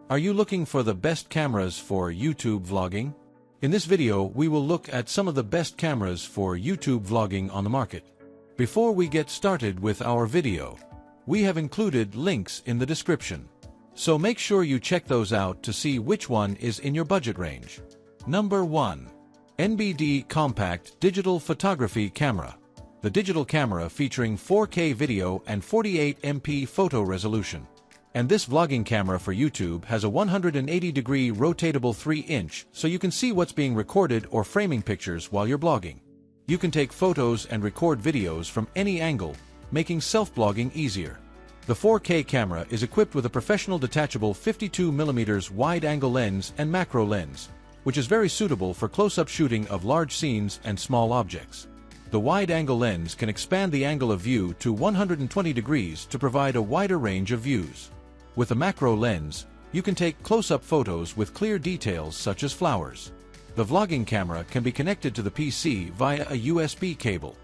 Are you looking for the best cameras for YouTube vlogging? In this video, we will look at some of the best cameras for YouTube vlogging on the market. Before we get started with our video, we have included links in the description. So make sure you check those out to see which one is in your budget range. Number 1. NBD Compact Digital Photography Camera. The digital camera featuring 4K video and 48MP photo resolution. And this vlogging camera for YouTube has a 180-degree rotatable 3-inch, so you can see what's being recorded or framing pictures while you're blogging. You can take photos and record videos from any angle, making self-blogging easier. The 4K camera is equipped with a professional detachable 52mm wide-angle lens and macro lens, which is very suitable for close-up shooting of large scenes and small objects. The wide-angle lens can expand the angle of view to 120 degrees to provide a wider range of views. With a macro lens, you can take close-up photos with clear details such as flowers. The vlogging camera can be connected to the PC via a USB cable.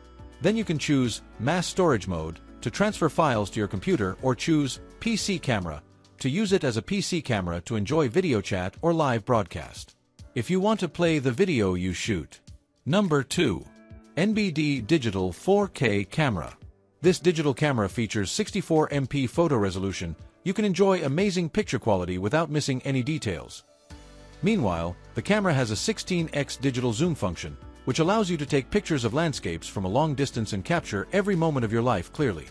Then you can choose mass storage mode to transfer files to your computer, or choose PC camera to use it as a PC camera to enjoy video chat or live broadcast. If you want to play the video you shoot. Number 2. NBD Digital 4K Camera. This digital camera features 64MP photo resolution. You can enjoy amazing picture quality without missing any details. Meanwhile, the camera has a 16x digital zoom function, which allows you to take pictures of landscapes from a long distance and capture every moment of your life clearly.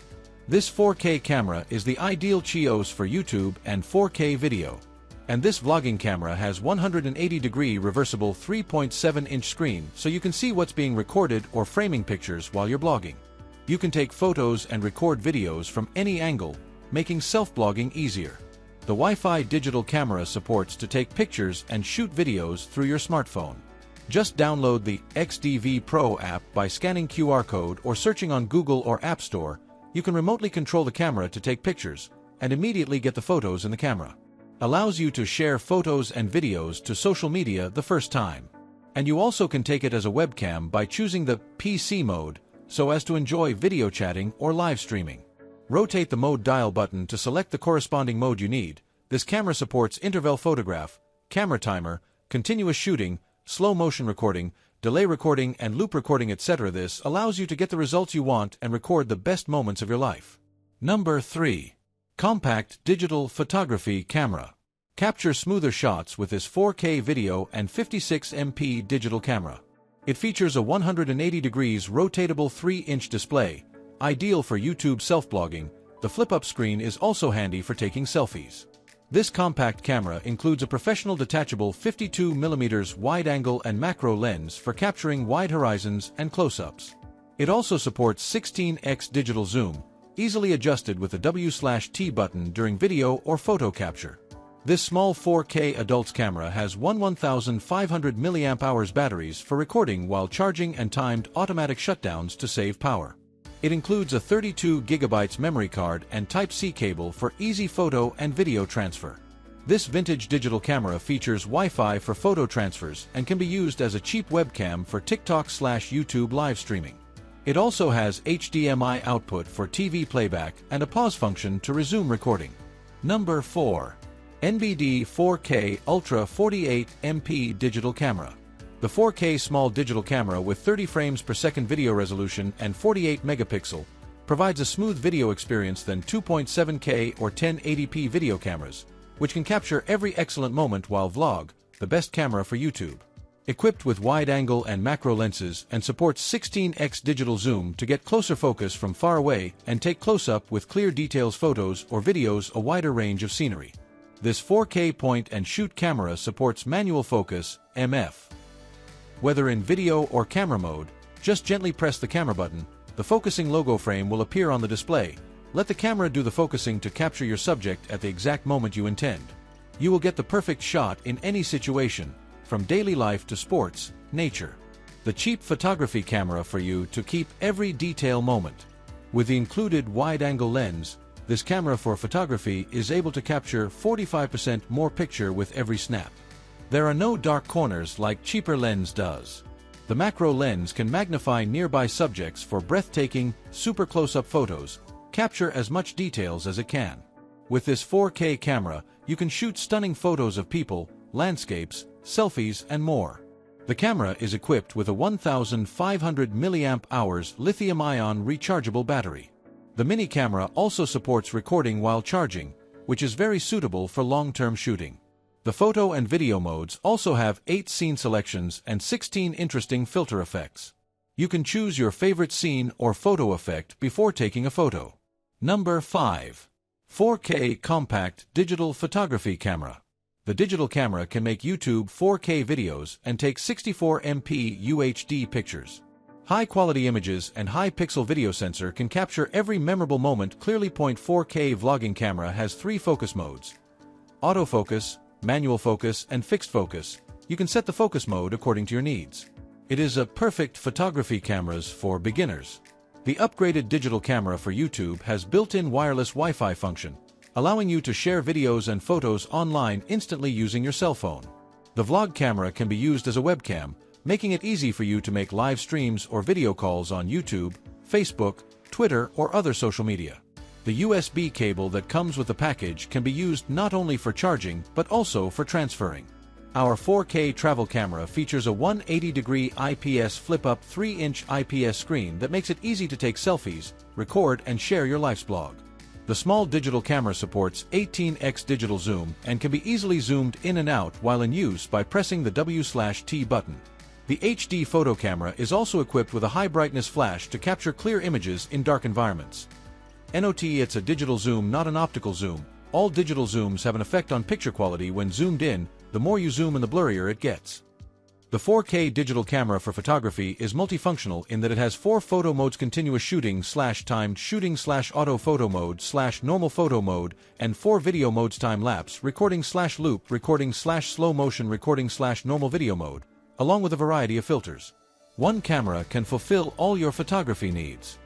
This 4K camera is the ideal choice for YouTube and 4K video. And this vlogging camera has 180-degree reversible 3.7-inch screen, so you can see what's being recorded or framing pictures while you're blogging. You can take photos and record videos from any angle, making self-blogging easier. The Wi-Fi digital camera supports to take pictures and shoot videos through your smartphone. Just download the XDV Pro app by scanning QR code or searching on Google or App Store. You can remotely control the camera to take pictures and immediately get the photos in the camera. Allows you to share photos and videos to social media the first time. And you also can take it as a webcam by choosing the PC mode so as to enjoy video chatting or live streaming. Rotate the mode dial button to select the corresponding mode you need. This camera supports interval photograph, camera timer, continuous shooting, slow motion recording, delay recording and loop recording, etc. This allows you to get the results you want and record the best moments of your life. Number 3. Compact Digital Photography Camera. Capture smoother shots with this 4K video and 56MP digital camera. It features a 180 degrees rotatable 3-inch display, ideal for YouTube self-blogging. The flip-up screen is also handy for taking selfies. This compact camera includes a professional detachable 52mm wide-angle and macro lens for capturing wide horizons and close-ups. It also supports 16x digital zoom, easily adjusted with the W/T button during video or photo capture. This small 4K adults camera has 1500 mAh batteries for recording while charging and timed automatic shutdowns to save power. It includes a 32GB memory card and Type-C cable for easy photo and video transfer. This vintage digital camera features Wi-Fi for photo transfers and can be used as a cheap webcam for TikTok/YouTube live streaming. It also has HDMI output for TV playback and a pause function to resume recording. Number 4. NBD 4K Ultra 48MP Digital Camera. The 4K small digital camera with 30 frames per second video resolution and 48 megapixel provides a smooth video experience than 2.7K or 1080p video cameras, which can capture every excellent moment while vlog, the best camera for YouTube. Equipped with wide-angle and macro lenses and supports 16x digital zoom to get closer focus from far away and take close-up with clear details photos or videos, a wider range of scenery. This 4K point-and-shoot camera supports manual focus, MF. Whether in video or camera mode, just gently press the camera button, the focusing logo frame will appear on the display. Let the camera do the focusing to capture your subject at the exact moment you intend. You will get the perfect shot in any situation, from daily life to sports, nature. The cheap photography camera for you to keep every detail moment. With the included wide-angle lens, this camera for photography is able to capture 45% more picture with every snap. There are no dark corners like cheaper lens does. The macro lens can magnify nearby subjects for breathtaking, super close-up photos, capture as much details as it can. With this 4K camera, you can shoot stunning photos of people, landscapes, selfies, and more. The camera is equipped with a 1500 mAh lithium-ion rechargeable battery. The mini camera also supports recording while charging, which is very suitable for long-term shooting. The photo and video modes also have 8 scene selections and 16 interesting filter effects. You can choose your favorite scene or photo effect before taking a photo. Number 5. 4K Compact Digital Photography Camera. The digital camera can make YouTube 4K videos and take 64MP UHD pictures. High-quality images and high-pixel video sensor can capture every memorable moment clearly. 4K vlogging camera has 3 focus modes: autofocus, manual focus, and fixed focus. You can set the focus mode according to your needs. It is a perfect photography cameras for beginners. The upgraded digital camera for YouTube has built-in wireless Wi-Fi function, allowing you to share videos and photos online instantly using your cell phone. The vlog camera can be used as a webcam, making it easy for you to make live streams or video calls on YouTube, Facebook, Twitter, or other social media. The USB cable that comes with the package can be used not only for charging but also for transferring. Our 4K travel camera features a 180-degree IPS flip-up 3-inch IPS screen that makes it easy to take selfies, record, and share your life's blog. The small digital camera supports 18x digital zoom and can be easily zoomed in and out while in use by pressing the W/T button. The HD photo camera is also equipped with a high-brightness flash to capture clear images in dark environments. Note it's a digital zoom, not an optical zoom. All digital zooms have an effect on picture quality when zoomed in. The more you zoom in, the blurrier it gets. The 4K digital camera for photography is multifunctional in that it has 4 photo modes: continuous shooting / timed shooting / auto photo mode / normal photo mode, and 4 video modes: time-lapse recording / loop recording / slow motion recording / normal video mode, along with a variety of filters. One camera can fulfill all your photography needs.